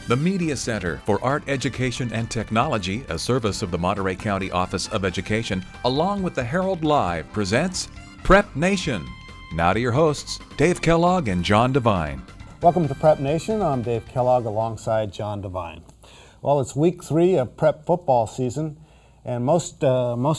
The Media Center for Art Education and Technology, a service of the Monterey County Office of Education, along with the Herald Live, presents Prep Nation. Now to your hosts, Dave Kellogg and John Devine. Welcome to Prep Nation. I'm Dave Kellogg alongside John Devine. Well, it's week 3 of prep football season, and most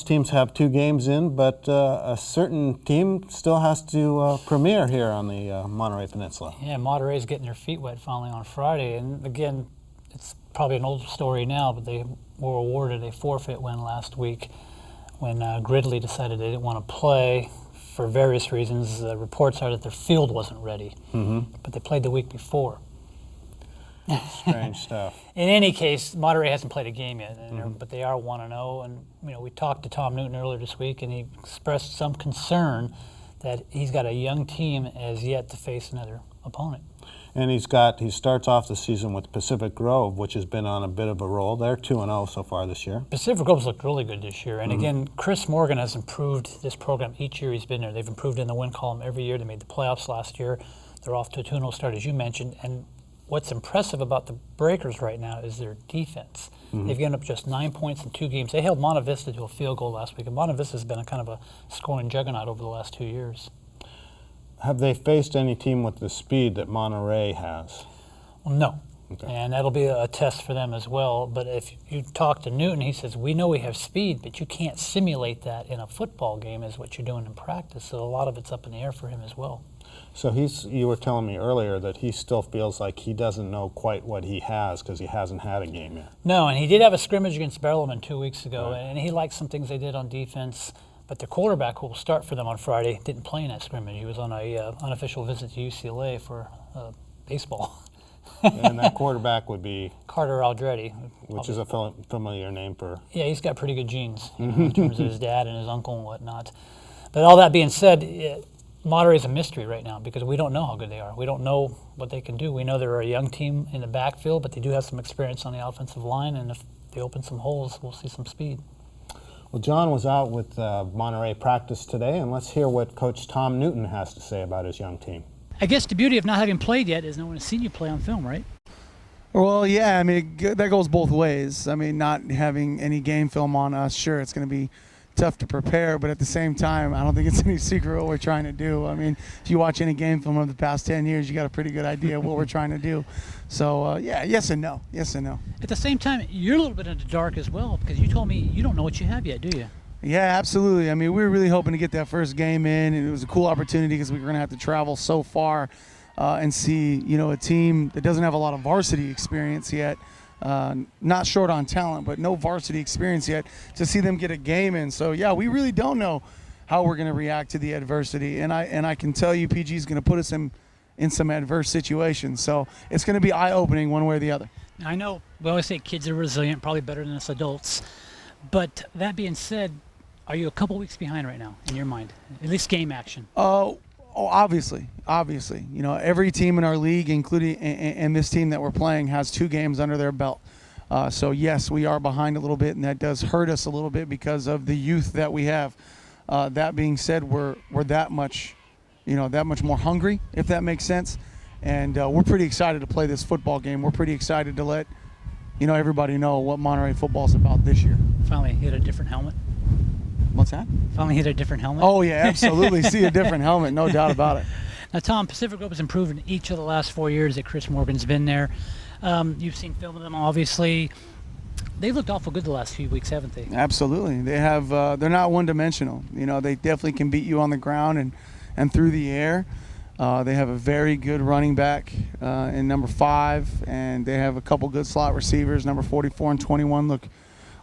teams have 2 games in, but a certain team still has to premiere here on the Monterey Peninsula. Yeah, Monterey's getting their feet wet finally on Friday, and again, it's probably an old story now, but they were awarded a forfeit win last week when Gridley decided they didn't want to play for various reasons. The reports are that their field wasn't ready, but they played the week before. Strange stuff. In any case, Monterey hasn't played a game yet, but they are 1-0. And we talked to Tom Newton earlier this week, and he expressed some concern that he's got a young team as yet to face another opponent. And he starts off the season with Pacific Grove, which has been on a bit of a roll. They're 2-0 so far this year. Pacific Grove's looked really good this year. And again, Chris Morgan has improved this program each year he's been there. They've improved in the win column every year. They made the playoffs last year. They're off to a 2-0 start, as you mentioned. And what's impressive about the Breakers right now is their defense. They've given up just 9 points in 2 games. They held Monte Vista to a field goal last week, and Monte Vista has been a kind of a scoring juggernaut over the last 2 years. Have they faced any team with the speed that Monterey has? Well, no. Okay. And that'll be a test for them as well. But if you talk to Newton, he says, we know we have speed, but you can't simulate that in a football game as what you're doing in practice. So a lot of it's up in the air for him as well. So you were telling me earlier that he still feels like he doesn't know quite what he has because he hasn't had a game yet. No, and he did have a scrimmage against Berleman 2 weeks ago, Right. and he liked some things they did on defense. But the quarterback who will start for them on Friday didn't play in that scrimmage. He was on a unofficial visit to UCLA for baseball. And that quarterback would be Carter Aldretti. Which is a familiar name for... Yeah, he's got pretty good genes in terms of his dad and his uncle and whatnot. But all that being said, Monterey's a mystery right now because we don't know how good they are. We don't know what they can do. We know they're a young team in the backfield, but they do have some experience on the offensive line, and if they open some holes, we'll see some speed. Well, John was out with Monterey practice today, and let's hear what Coach Tom Newton has to say about his young team. I guess the beauty of not having played yet is no one has seen you play on film, right? Well, yeah, I mean, that goes both ways. I mean, not having any game film on us, sure, it's going to be tough to prepare, but at the same time, I don't think it's any secret what we're trying to do. I mean, if you watch any game film of the past 10 years, you got a pretty good idea of what we're trying to do. So, yeah, yes and no. Yes and no. At the same time, you're a little bit in the dark as well because you told me you don't know what you have yet, do you? Yeah, absolutely. I mean, we were really hoping to get that first game in, and it was a cool opportunity because we were going to have to travel so far and see, a team that doesn't have a lot of varsity experience yet. Not short on talent, but no varsity experience yet, to see them get a game in. So, yeah, we really don't know how we're going to react to the adversity. And I can tell you PG is going to put us in some adverse situations. So it's going to be eye-opening one way or the other. I know we always say kids are resilient, probably better than us adults. But that being said, are you a couple weeks behind right now in your mind, at least game action? Oh, obviously. Every team in our league, including and this team that we're playing, has 2 games under their belt. So yes, we are behind a little bit, and that does hurt us a little bit because of the youth that we have. That being said, we're that much more hungry, if that makes sense. And we're pretty excited to play this football game. We're pretty excited to let everybody know what Monterey football is about this year. Finally hit a different helmet. What's that? Finally hit a different helmet. Oh yeah, absolutely. See a different helmet, no doubt about it. Now, Tom, Pacific Grove has improved in each of the last 4 years that Chris Morgan's been there. You've seen film of them, obviously. They've looked awful good the last few weeks, haven't they? Absolutely. They have. They're not one-dimensional. They definitely can beat you on the ground and through the air. They have a very good running back in number 5, and they have a couple good slot receivers. Number 44 and 21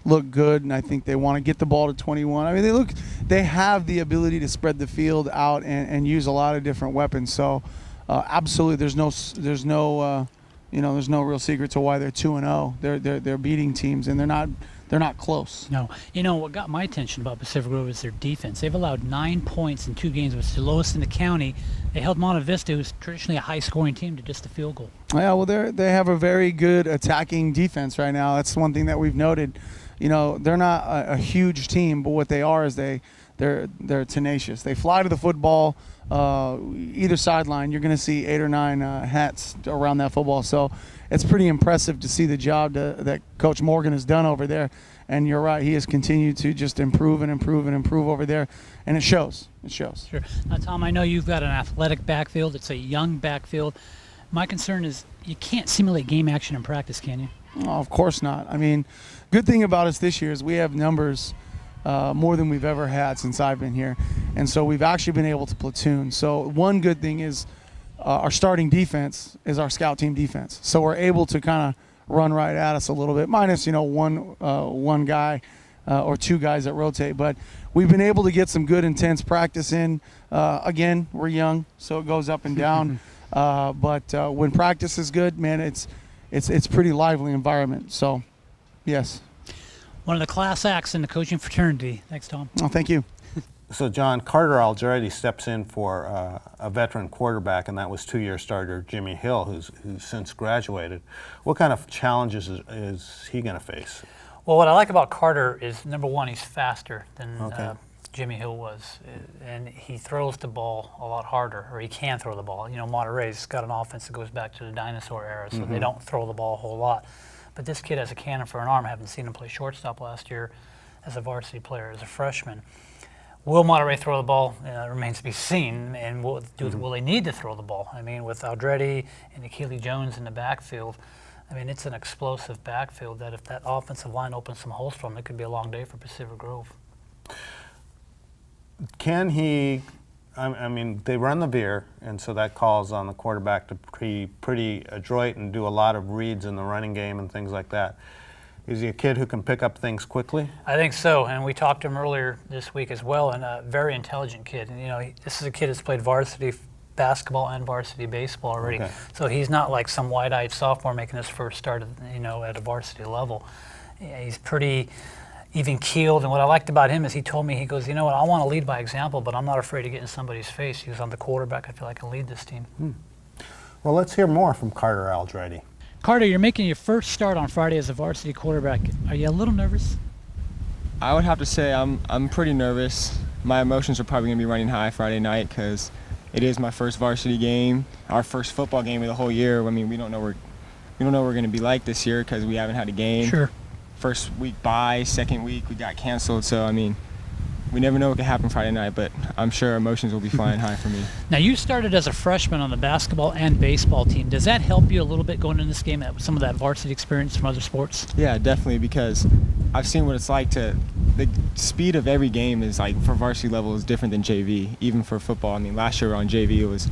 look good, and I think they want to get the ball to 21. I mean, they have the ability to spread the field out and use a lot of different weapons. So, absolutely, there's no real secret to why they're 2-0. They're beating teams, and they're not close. No. What got my attention about Pacific Grove is their defense. They've allowed 9 points in 2 games, which is the lowest in the county. They held Monte Vista, who's traditionally a high-scoring team, to just a field goal. Yeah, well, they have a very good attacking defense right now. That's one thing that we've noted. They're not a huge team, but what they are is they they're tenacious. They fly to the football. Either sideline, you're going to see 8 or 9 hats around that football. So it's pretty impressive to see the job that Coach Morgan has done over there. And you're right, he has continued to just improve and improve and improve over there, and it shows. It shows. Sure. Now, Tom, I know you've got an athletic backfield. It's a young backfield. My concern is you can't simulate game action in practice, can you? Oh, of course not. I mean, good thing about us this year is we have numbers more than we've ever had since I've been here. And so we've actually been able to platoon. So one good thing is our starting defense is our scout team defense. So we're able to kind of run right at us a little bit, minus, one guy or 2 guys that rotate. But we've been able to get some good, intense practice in. Again, we're young, so it goes up and down. But when practice is good, man, it's pretty lively environment. So, yes. One of the class acts in the coaching fraternity. Thanks, Tom. Oh, thank you. So, John, Carter Algerdi steps in for a veteran quarterback, and that was 2-year starter Jimmy Hill, who's since graduated. What kind of challenges is he going to face? Well, what I like about Carter is, number one, he's faster than Okay. Jimmy Hill was, and he throws the ball a lot harder, or he can throw the ball. Monterey's got an offense that goes back to the dinosaur era, so they don't throw the ball a whole lot. But this kid has a cannon for an arm. I haven't seen him play shortstop last year as a varsity player, as a freshman. Will Monterey throw the ball? Remains to be seen. And will they need to throw the ball? I mean, with Aldretti and Akili Jones in the backfield, I mean, it's an explosive backfield that if that offensive line opens some holes for him, it could be a long day for Pacific Grove. Can he, I mean, they run the veer, and so that calls on the quarterback to be pretty adroit and do a lot of reads in the running game and things like that. Is he a kid who can pick up things quickly? I think so, and we talked to him earlier this week as well, and a very intelligent kid. And, this is a kid that's played varsity basketball and varsity baseball already. Okay. So he's not like some wide-eyed sophomore making his first start, at a varsity level. Yeah, he's pretty even-keeled, and what I liked about him is he told me, he goes, I want to lead by example, but I'm not afraid to get in somebody's face. He was on the quarterback. I feel like I can lead this team. Well, let's hear more from Carter Algerdi. Carter, you're making your first start on Friday as a varsity quarterback. Are you a little nervous? I would have to say I'm pretty nervous. My emotions are probably going to be running high Friday night because it is my first varsity game, our first football game of the whole year. I mean, we don't know what we're going to be like this year because we haven't had a game. Sure. First week bye, second week we got canceled. So I mean, we never know what could happen Friday night, but I'm sure emotions will be flying high for me. Now, you started as a freshman on the basketball and baseball team. Does that help you a little bit going into this game, some of that varsity experience from other sports? Yeah, definitely, because I've seen what it's like the speed of every game is like for varsity level is different than JV, even for football. I mean, last year on JV it was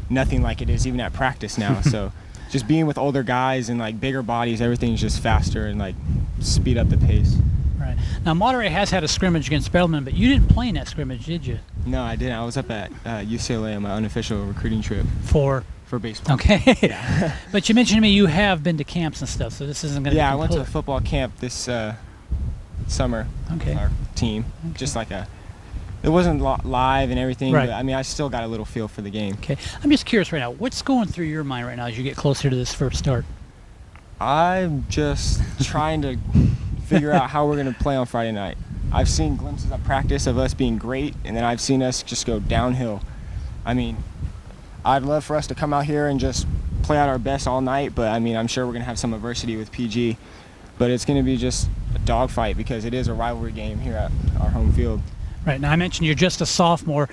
nothing like it is even at practice now. So just being with older guys and like bigger bodies, everything's just faster and like speed up the pace. Right. Now, Monterey has had a scrimmage against Spelman, but you didn't play in that scrimmage, did you? No, I didn't. I was up at UCLA on my unofficial recruiting trip For baseball. Okay. But you mentioned to me you have been to camps and stuff, so this isn't going to be Yeah, I went to a football camp this summer Okay. with our team. Just like it wasn't live and everything, Right. but I mean, I still got a little feel for the game. Okay. I'm just curious right now, what's going through your mind right now as you get closer to this first start? I'm just trying to figure out how we're going to play on Friday night. I've seen glimpses of practice of us being great, and then I've seen us just go downhill. I mean, I'd love for us to come out here and just play out our best all night, but I mean, I'm sure we're going to have some adversity with PG, but it's going to be just a dogfight because it is a rivalry game here at our home field. Right. Now, I mentioned you're just a sophomore,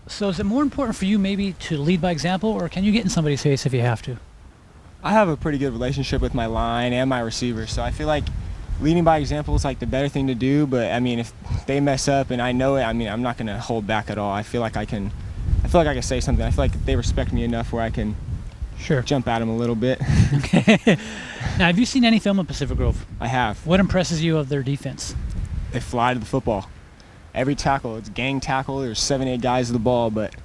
so is it more important for you maybe to lead by example, or can you get in somebody's face if you have to? I have a pretty good relationship with my line and my receivers, so I feel like leading by example is like the better thing to do, but I mean, if they mess up and I know it, I mean, I'm not going to hold back at all. I feel like I can say something. I feel like they respect me enough where I can Sure. jump at them a little bit. Okay. Now, have you seen any film of Pacific Grove? I have. What impresses you of their defense? They fly to the football. Every tackle, it's gang tackle. There's 7-8 guys to the ball, but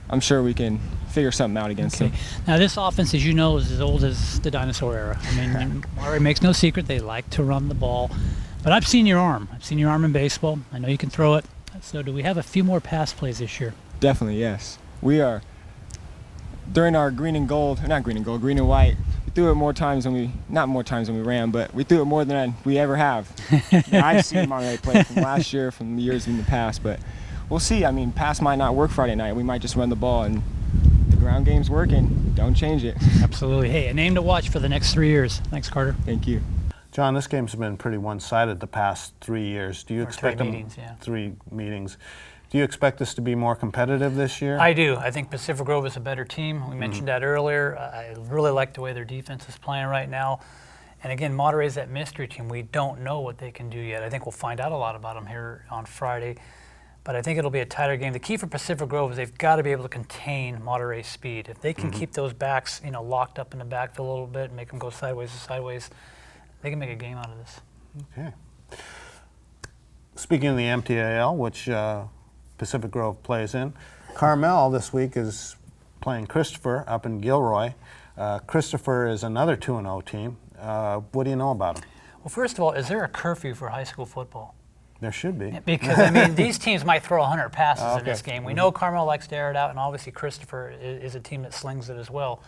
I'm sure we can figure something out against them. Now, this offense, as you know, is as old as the dinosaur era. I mean, Monterey makes no secret they like to run the ball. But I've seen your arm. I've seen your arm in baseball. I know you can throw it. So do we have a few more pass plays this year? Definitely, yes. We are, during our green and white We threw it more times than not more times than we ran, but we threw it more than we ever have. I've seen Monterey play from last year, from the years in the past, but we'll see. I mean, pass might not work Friday night. We might just run the ball, and the ground game's working. Don't change it. Absolutely. Hey, a name to watch for the next 3 years. Thanks, Carter. Thank you. John, this game's been pretty one-sided the past 3 years. Do you expect three meetings, yeah. 3 meetings? Do you expect this to be more competitive this year? I do. I think Pacific Grove is a better team. We mentioned that earlier. I really like the way their defense is playing right now. And again, Monterey's that mystery team. We don't know what they can do yet. I think we'll find out a lot about them here on Friday. But I think it'll be a tighter game. The key for Pacific Grove is they've got to be able to contain Monterey's speed. If they can keep those backs, locked up in the backfield a little bit, and make them go sideways to sideways, they can make a game out of this. Okay. Speaking of the MTAL, which Pacific Grove plays in, Carmel this week is playing Christopher up in Gilroy. Christopher is another 2-0 team. What do you know about them? Well, first of all, is there a curfew for high school football? There should be. Because, I mean, these teams might throw 100 passes in this Okay. game. We know Carmel likes to air it out, and obviously Christopher is a team that slings it as well.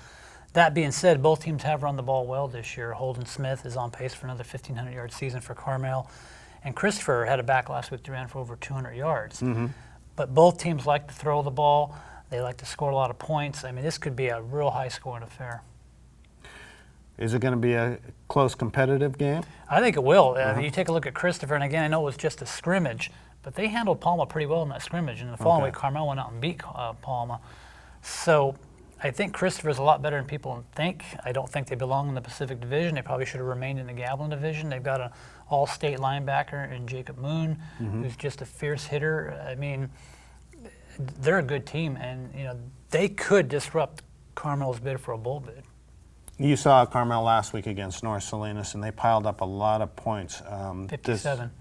That being said, both teams have run the ball well this year. Holden Smith is on pace for another 1,500-yard season for Carmel. And Christopher had a back last week that ran for over 200 yards. But both teams like to throw the ball. They like to score a lot of points. I mean, this could be a real high-scoring affair. Is it going to be a close competitive game? I think it will. You take a look at Christopher, and again, I know it was just a scrimmage, but they handled Palma pretty well in that scrimmage. And the following week, Carmel went out and beat Palma. So I think Christopher's a lot better than people think. I don't think they belong in the Pacific Division. They probably should have remained in the Gavilan Division. They've got an all-state linebacker in Jacob Moon, who's just a fierce hitter. I mean, they're a good team, and they could disrupt Carmel's bid for a bowl bid. You saw Carmel last week against North Salinas, and they piled up a lot of points. 57.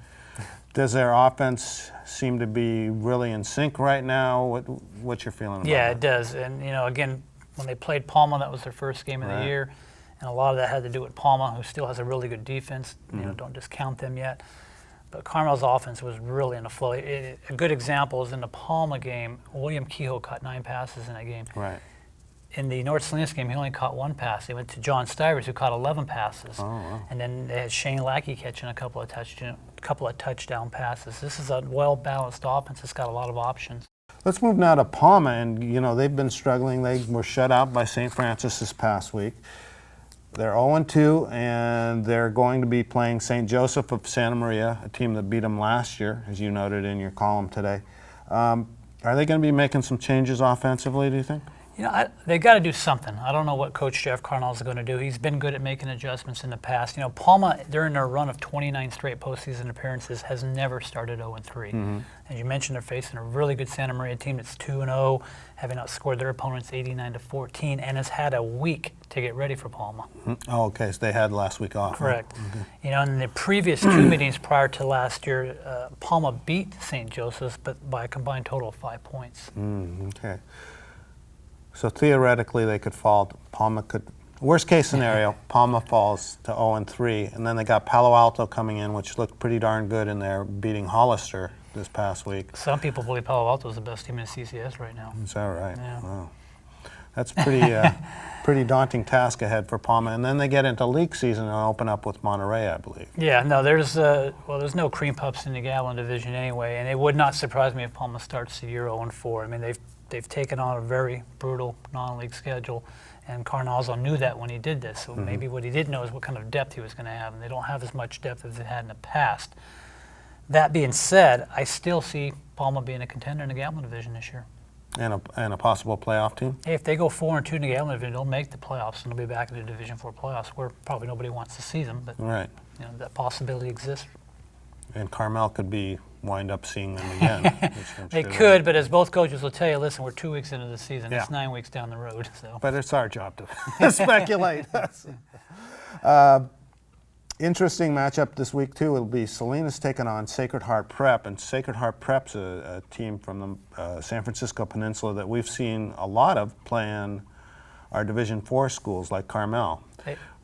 Does their offense seem to be really in sync right now? What's your feeling about Yeah, it? it does. And, again, when they played Palma, that was their first game of the year. And a lot of that had to do with Palma, who still has a really good defense. Don't discount them yet. But Carmel's offense was really in a flow. A good example is in the Palma game, William Kehoe caught 9 passes in that game. Right. In the North Salinas game, he only caught 1 pass. They went to John Stivers, who caught 11 passes. Oh, wow. And then they had Shane Lackey catching a couple of touchdown passes. This is a well-balanced offense. It's got a lot of options. Let's move now to Palma, and they've been struggling. They were shut out by St. Francis this past week. They're 0-2, and they're going to be playing St. Joseph of Santa Maria, a team that beat them last year, as you noted in your column today. Are they going to be making some changes offensively, do you think? They got to do something. I don't know what Coach Jeff Carnell is going to do. He's been good at making adjustments in the past. Palma, during their run of 29 straight postseason appearances, has never started 0-3. As you mentioned, they're facing a really good Santa Maria team that's 2-0, having outscored their opponents 89-14, and has had a week to get ready for Palma. Oh, okay, so they had last week off. Correct. In the previous 2 meetings prior to last year, Palma beat St. Joseph's, but by a combined total of 5 points. Okay. So theoretically, they could fall. Palma could. Worst case scenario, Palma falls to 0-3, and then they got Palo Alto coming in, which looked pretty darn good in there, beating Hollister this past week. Some people believe Palo Alto is the best team in the CCS right now. Is that right? Yeah. Wow. That's pretty daunting task ahead for Palma, and then they get into league season and open up with Monterey, I believe. Yeah, no, there's no cream puffs in the Gavilan Division anyway, and it would not surprise me if Palma starts the year 0-4. I mean, they've taken on a very brutal non-league schedule, and Carnazzo knew that when he did this. So maybe what he didn't know is what kind of depth he was going to have, and they don't have as much depth as they had in the past. That being said, I still see Palma being a contender in the Gavilan Division this year. And a possible playoff team? Hey, if they go 4-2 in the Gavilan Division, they'll make the playoffs, and they'll be back in the Division IV playoffs, where probably nobody wants to see them, but Right. that possibility exists. And Carmel could wind up seeing them again. They could, but as both coaches will tell you, listen, we're 2 weeks into the season. Yeah. It's 9 weeks down the road. So. But it's our job to speculate. Interesting matchup this week, too. It'll be Salinas taking on Sacred Heart Prep, and Sacred Heart Prep's a team from the San Francisco Peninsula that we've seen a lot of playing our Division IV schools like Carmel.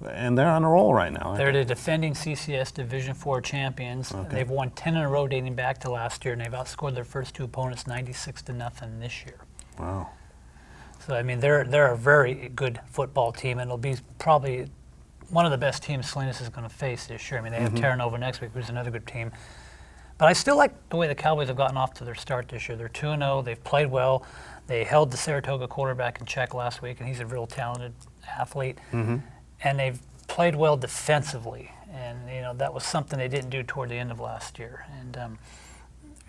And they're on a roll right now. They're the defending CCS Division IV champions. Okay. They've won 10 in a row dating back to last year, and they've outscored their first 2 opponents 96-0 this year. Wow. So I mean, they're a very good football team, and it'll be probably one of the best teams Salinas is going to face this year. I mean, they have Terra Nova next week, which is another good team. But I still like the way the Cowboys have gotten off to their start this year. They're 2-0. They've played well. They held the Saratoga quarterback in check last week, and he's a real talented athlete. And they've played well defensively, and that was something they didn't do toward the end of last year. And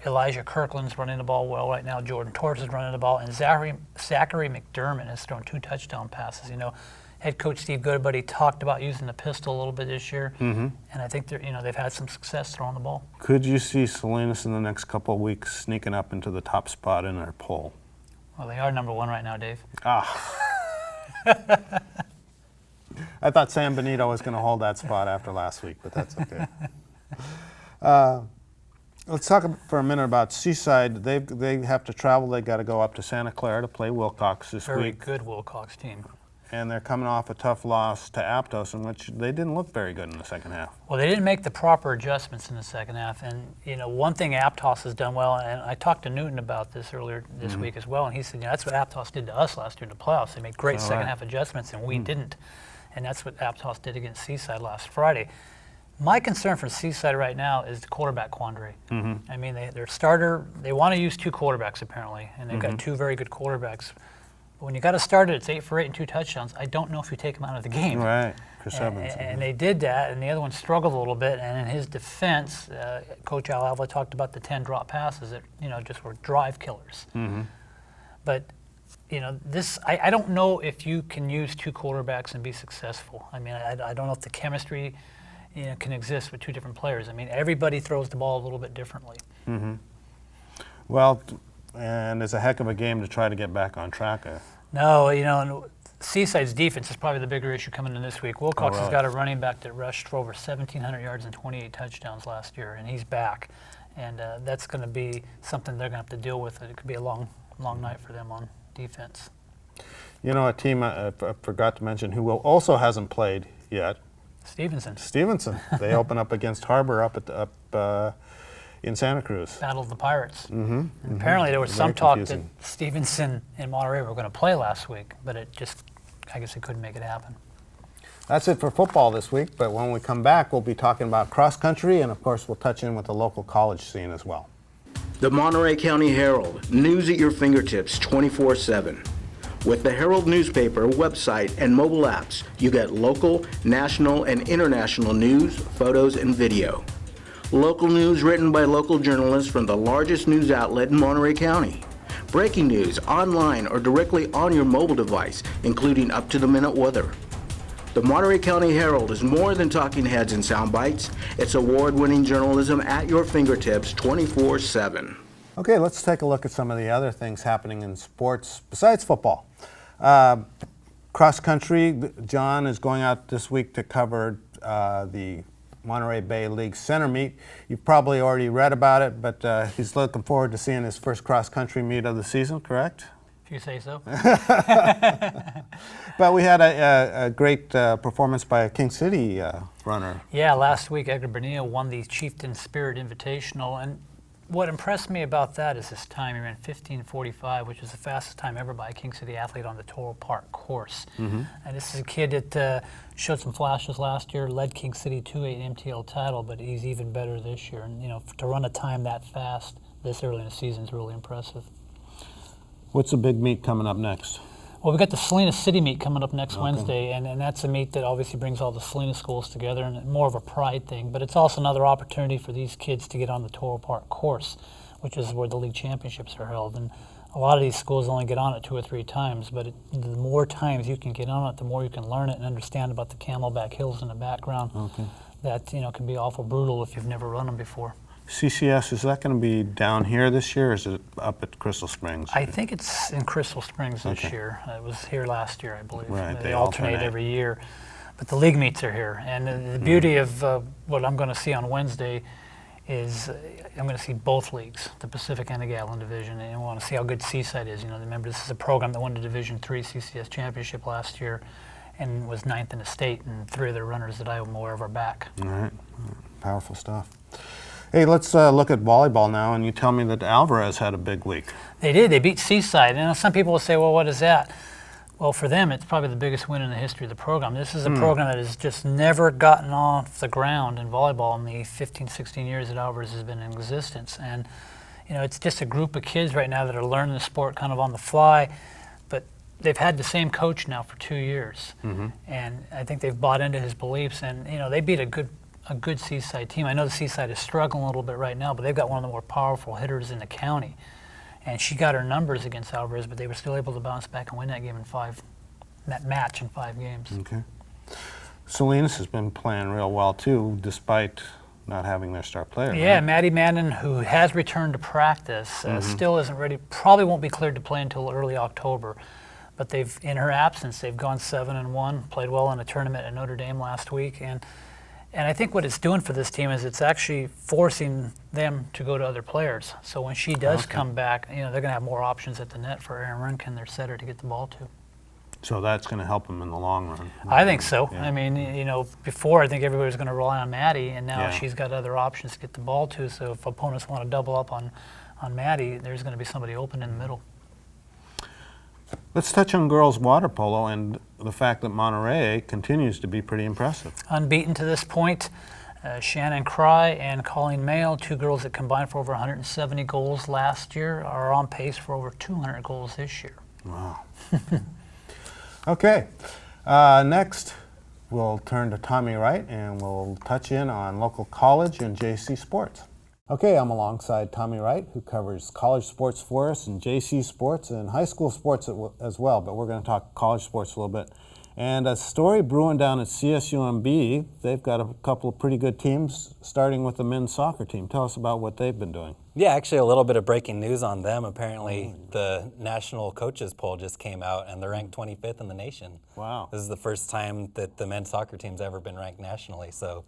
Elijah Kirkland's running the ball well right now. Jordan Torres is running the ball, and Zachary McDermott has thrown 2 touchdown passes. Head coach Steve Goodbuddy talked about using the pistol a little bit this year, and I think they've had some success throwing the ball. Could you see Salinas in the next couple of weeks sneaking up into the top spot in our poll? Well, they are number 1 right now, Dave. I thought San Benito was going to hold that spot after last week, but that's okay. Let's talk for a minute about Seaside. They have to travel. They got to go up to Santa Clara to play Wilcox this Very week. good Wilcox team. And they're coming off a tough loss to Aptos, in which they didn't look very good in the second half. Well, they didn't make the proper adjustments in the second half. And, one thing Aptos has done well, and I talked to Newton about this earlier this week as well, and he said, that's what Aptos did to us last year in the playoffs. They made great second half adjustments, and we didn't. And that's what Aptos did against Seaside last Friday. My concern for Seaside right now is the quarterback quandary. I mean, their starter, they want to use 2 quarterbacks apparently, and they've got 2 very good quarterbacks. But when you got a starter that's 8 for 8 and 2 touchdowns, I don't know if you take him out of the game. Right, Chris Evans. And they did that, and the other one struggled a little bit. And in his defense, Coach Al Avila talked about the 10 drop passes that just were drive killers. But I don't know if you can use 2 quarterbacks and be successful. I mean, I don't know if the chemistry can exist with 2 different players. I mean, everybody throws the ball a little bit differently. Well, and it's a heck of a game to try to get back on track. No, and Seaside's defense is probably the bigger issue coming in this week. Wilcox has got a running back that rushed for over 1,700 yards and 28 touchdowns last year, and he's back. And that's going to be something they're going to have to deal with. It could be a long night for them on defense. A team I forgot to mention who also hasn't played yet. Stevenson. They open up against Harbor up in Santa Cruz. Battle of the Pirates. And apparently there was some talk that Stevenson and Monterey were going to play last week, but I guess it couldn't make it happen. That's it for football this week, but when we come back, we'll be talking about cross country, and of course we'll touch in with the local college scene as well. The Monterey County Herald, news at your fingertips 24/7. With the Herald newspaper, website, and mobile apps, you get local, national, and international news, photos, and video. Local news written by local journalists from the largest news outlet in Monterey County. Breaking news online or directly on your mobile device, including up-to-the-minute weather. The Monterey County Herald is more than talking heads and sound bites. It's award-winning journalism at your fingertips 24/7. Okay, let's take a look at some of the other things happening in sports besides football. Cross country, John is going out this week to cover the Monterey Bay League Center meet. You've probably already read about it, but he's looking forward to seeing his first cross country meet of the season, correct? If you say so. But we had a great performance by a King City runner. Yeah, last week Edgar Bonilla won the Chieftain Spirit Invitational, and what impressed me about that is his time. He ran 15:45, which is the fastest time ever by a King City athlete on the Toro Park course. And this is a kid that showed some flashes last year, led King City to an MTL title, but he's even better this year. And to run a time that fast this early in the season is really impressive. What's the big meet coming up next? Well, we've got the Salinas City meet coming up next Wednesday, and that's a meet that obviously brings all the Salinas schools together, and more of a pride thing, but it's also another opportunity for these kids to get on the Toro Park course, which is where the league championships are held. And a lot of these schools only get on it 2 or 3 times, but the more times you can get on it, the more you can learn it and understand about the Camelback Hills in the background. That can be awful brutal if you've never run them before. CCS, is that going to be down here this year, or is it up at Crystal Springs? I think it's in Crystal Springs this year. It was here last year, I believe. Right, they alternate every year. But the league meets are here. And the beauty of what I'm going to see on Wednesday is I'm going to see both leagues, the Pacific and the Gatlin Division, and I want to see how good Seaside is. Remember, this is a program that won the Division III CCS championship last year and was 9th in the state, and 3 of their runners that I'm aware of are back. All right, powerful stuff. Hey, let's look at volleyball now, and you tell me that Alvarez had a big week. They did. They beat Seaside. And some people will say, well, what is that? Well, for them, it's probably the biggest win in the history of the program. This is a program that has just never gotten off the ground in volleyball in the 15, 16 years that Alvarez has been in existence. And, it's just a group of kids right now that are learning the sport kind of on the fly. But they've had the same coach now for 2 years. And I think they've bought into his beliefs. And, they beat a good Seaside team. I know the Seaside is struggling a little bit right now, but they've got one of the more powerful hitters in the county. And she got her numbers against Alvarez, but they were still able to bounce back and win that match in 5 games. Okay. Salinas has been playing real well too, despite not having their star player. Yeah, right? Maddie Mannon, who has returned to practice, still isn't ready. Probably won't be cleared to play until early October. But in her absence, they've gone 7-1, played well in a tournament at Notre Dame last week, and I think what it's doing for this team is it's actually forcing them to go to other players. So when she does come back, they're going to have more options at the net for Erin Runkin, their setter, to get the ball to. So that's going to help them in the long run. I think so. Yeah. I mean, before I think everybody was going to rely on Maddie, and now Yeah. she's got other options to get the ball to. So if opponents want to double up on Maddie, there's going to be somebody open in the middle. Let's touch on girls water polo and the fact that Monterey continues to be pretty impressive. Unbeaten to this point. Shannon Cry and Colleen Mayo, 2 girls that combined for over 170 goals last year, are on pace for over 200 goals this year. Wow. Okay. Next, we'll turn to Tommy Wright and we'll touch in on local college and JC sports. Okay, I'm alongside Tommy Wright, who covers college sports for us and JC sports and high school sports as well, but we're going to talk college sports a little bit. And a story brewing down at CSUMB. They've got a couple of pretty good teams, starting with the men's soccer team. Tell us about what they've been doing. Yeah, actually a little bit of breaking news on them. Apparently the national coaches poll just came out and they're ranked 25th in the nation. Wow. This is the first time that the men's soccer team's ever been ranked nationally, so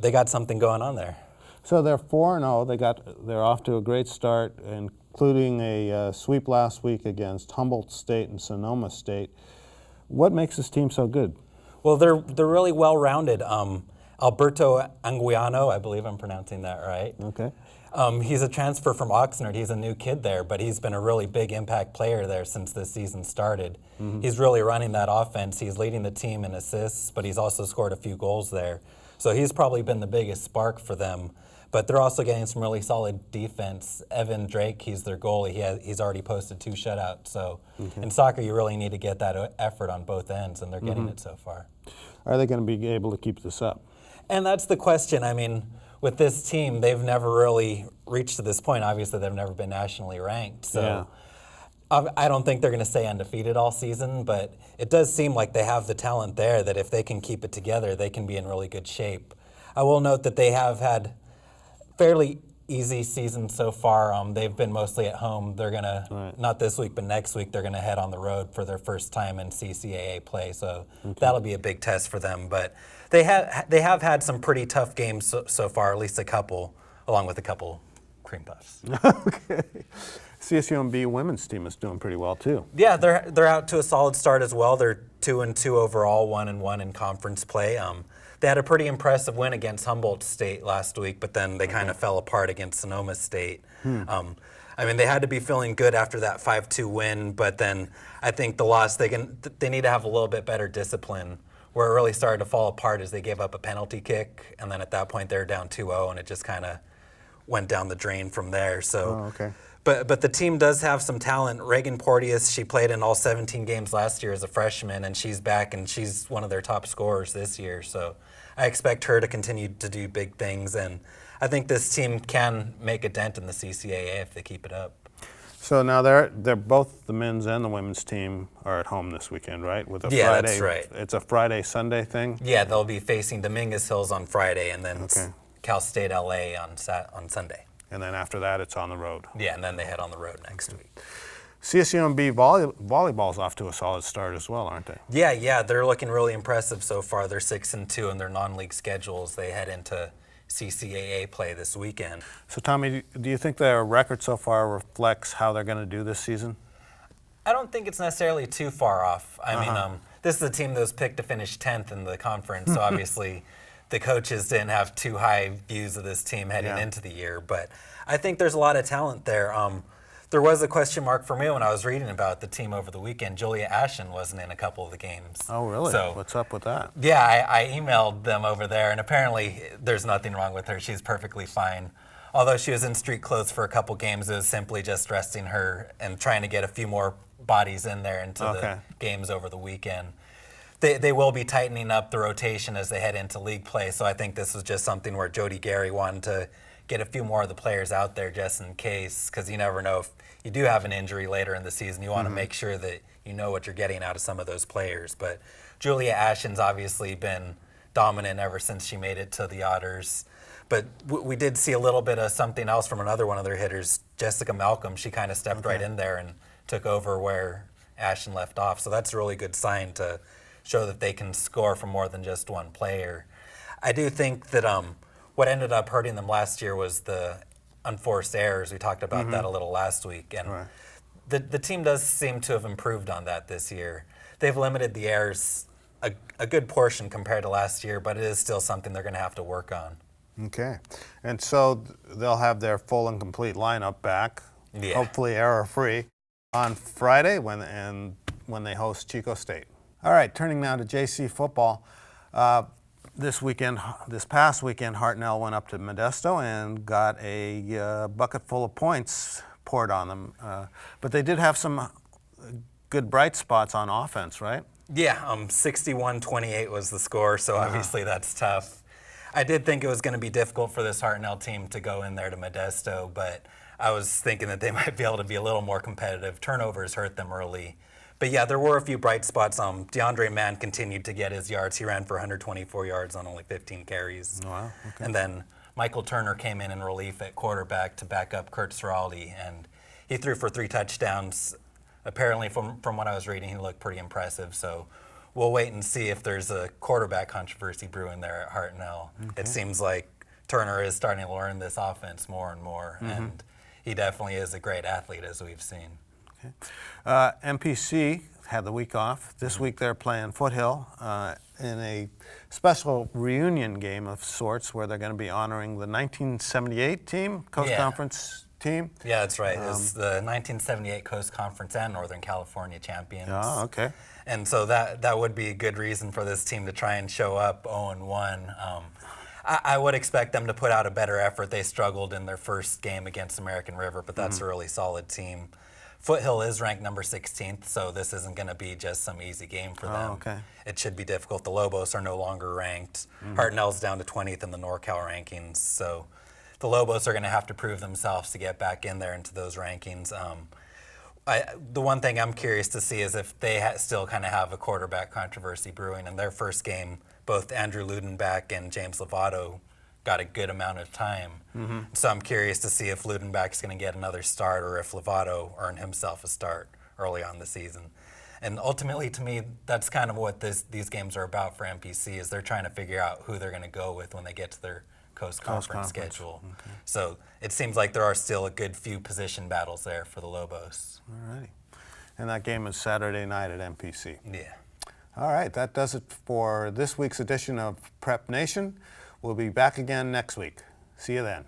they got something going on there. So they're 4-0. They're off to a great start, including a sweep last week against Humboldt State and Sonoma State. What makes this team so good? Well, they're really well-rounded. Alberto Anguiano, I believe I'm pronouncing that right. Okay. He's a transfer from Oxnard. He's a new kid there, but he's been a really big impact player there since this season started. He's really running that offense. He's leading the team in assists, but he's also scored a few goals there. So he's probably been the biggest spark for them. But they're also getting some really solid defense. Evan Drake, he's their goalie. He's already posted 2 shutouts. So in soccer, you really need to get that effort on both ends, and they're getting it so far. Are they going to be able to keep this up? And that's the question. I mean, with this team, they've never really reached to this point. Obviously, they've never been nationally ranked. So I don't think they're going to stay undefeated all season, but it does seem like they have the talent there that if they can keep it together, they can be in really good shape. I will note that they have had fairly easy season so far. They've been mostly at home. They're going to, not this week, but next week, they're going to head on the road for their first time in CCAA play. So that'll be a big test for them. But they have had some pretty tough games so far, at least a couple, along with a couple cream puffs. Okay. CSUMB women's team is doing pretty well too. Yeah, they're out to a solid start as well. They're 2-2 overall, 1-1 in conference play. They had a pretty impressive win against Humboldt State last week, but then they kind of fell apart against Sonoma State. I mean, they had to be feeling good after that 5-2 win, but then I think the loss, they need to have a little bit better discipline. Where it really started to fall apart is they gave up a penalty kick, and then at that point they were down 2-0, and it just kind of went down the drain from there. So. But the team does have some talent. Reagan Porteous, she played in all 17 games last year as a freshman, and she's back, and she's one of their top scorers this year. So I expect her to continue to do big things, and I think this team can make a dent in the CCAA if they keep it up. So now they're both the men's and the women's team are at home this weekend, right? With a Yeah, Friday, that's right. It's a Friday-Sunday thing? Yeah, they'll be facing Dominguez Hills on Friday, and then Cal State LA on Sunday. And then after that, it's on the road. Yeah, and then they head on the road next week. CSUMB volleyball's off to a solid start as well, aren't they? Yeah, they're looking really impressive so far. They're 6-2 in their non-league schedules. They head into CCAA play this weekend. So Tommy, do you think their record so far reflects how they're going to do this season? I don't think it's necessarily too far off. I mean, this is a team that was picked to finish 10th in the conference, so obviously the coaches didn't have too high views of this team heading Yeah. into the year. But I think there's a lot of talent there. There was a question mark for me when I was reading about the team over the weekend. Julia Ashen wasn't in a couple of the games. Oh, really? So, What's up with that? yeah, I emailed them over there, and apparently there's nothing wrong with her. She's perfectly fine. Although she was in street clothes for a couple games, it was simply just resting her and trying to get a few more bodies in there into Okay. the games over the weekend. They will be tightening up the rotation as they head into league play, so I think this was just something where Jody Gary wanted to get a few more of the players out there just in case, because you never know if you do have an injury later in the season. You want to make sure that you know what you're getting out of some of those players. But Julia Ashen's obviously been dominant ever since she made it to the Otters. But we did see a little bit of something else from another one of their hitters, Jessica Malcolm. She kind of stepped right in there and took over where Ashen left off. So that's a really good sign to show that they can score from more than just one player. I do think that what ended up hurting them last year was the unforced errors. We talked about that a little last week. And Right. the team does seem to have improved on that this year. They've limited the errors a good portion compared to last year, but it is still something they're going to have to work on. Okay. And so they'll have their full and complete lineup back, Yeah. hopefully error-free, on Friday when they host Chico State. All right, turning now to JC football. This past weekend, Hartnell went up to Modesto and got a bucket full of points poured on them. But they did have some good bright spots on offense, right? Yeah, 61-28 was the score, so obviously that's tough. I did think it was going to be difficult for this Hartnell team to go in there to Modesto, but I was thinking that they might be able to be a little more competitive. Turnovers hurt them early. But yeah, there were a few bright spots. DeAndre Mann continued to get his yards. He ran for 124 yards on only 15 carries. Wow, okay. And then Michael Turner came in relief at quarterback to back up Kurt Ciraldi, and he threw for 3 touchdowns. Apparently, from what I was reading, he looked pretty impressive. So we'll wait and see if there's a quarterback controversy brewing there at Hartnell. It seems like Turner is starting to learn this offense more and more, and he definitely is a great athlete, as we've seen. MPC had the week off. This week they're playing Foothill in a special reunion game of sorts where they're going to be honoring the 1978 team, Coast Yeah. Conference team. Yeah, that's right. It's the 1978 Coast Conference and Northern California champions. Oh, okay. And so that would be a good reason for this team to try and show up 0-1. I would expect them to put out a better effort. They struggled in their first game against American River, but that's a really solid team. Foothill is ranked number 16th, so this isn't going to be just some easy game for them. okay. It should be difficult. The Lobos are no longer ranked. Hartnell's down to 20th in the NorCal rankings, so the Lobos are going to have to prove themselves to get back in there into those rankings. The one thing I'm curious to see is if they still kind of have a quarterback controversy brewing. In their first game, both Andrew Ludenbach and James Lovato got a good amount of time. So I'm curious to see if Ludenbach's going to get another start or if Lovato earned himself a start early on the season. And ultimately, to me, that's kind of what these games are about for MPC, is they're trying to figure out who they're going to go with when they get to their Coast Conference schedule. Okay. So it seems like there are still a good few position battles there for the Lobos. All righty. And that game is Saturday night at MPC. Yeah. All right, that does it for this week's edition of Prep Nation. We'll be back again next week. See you then.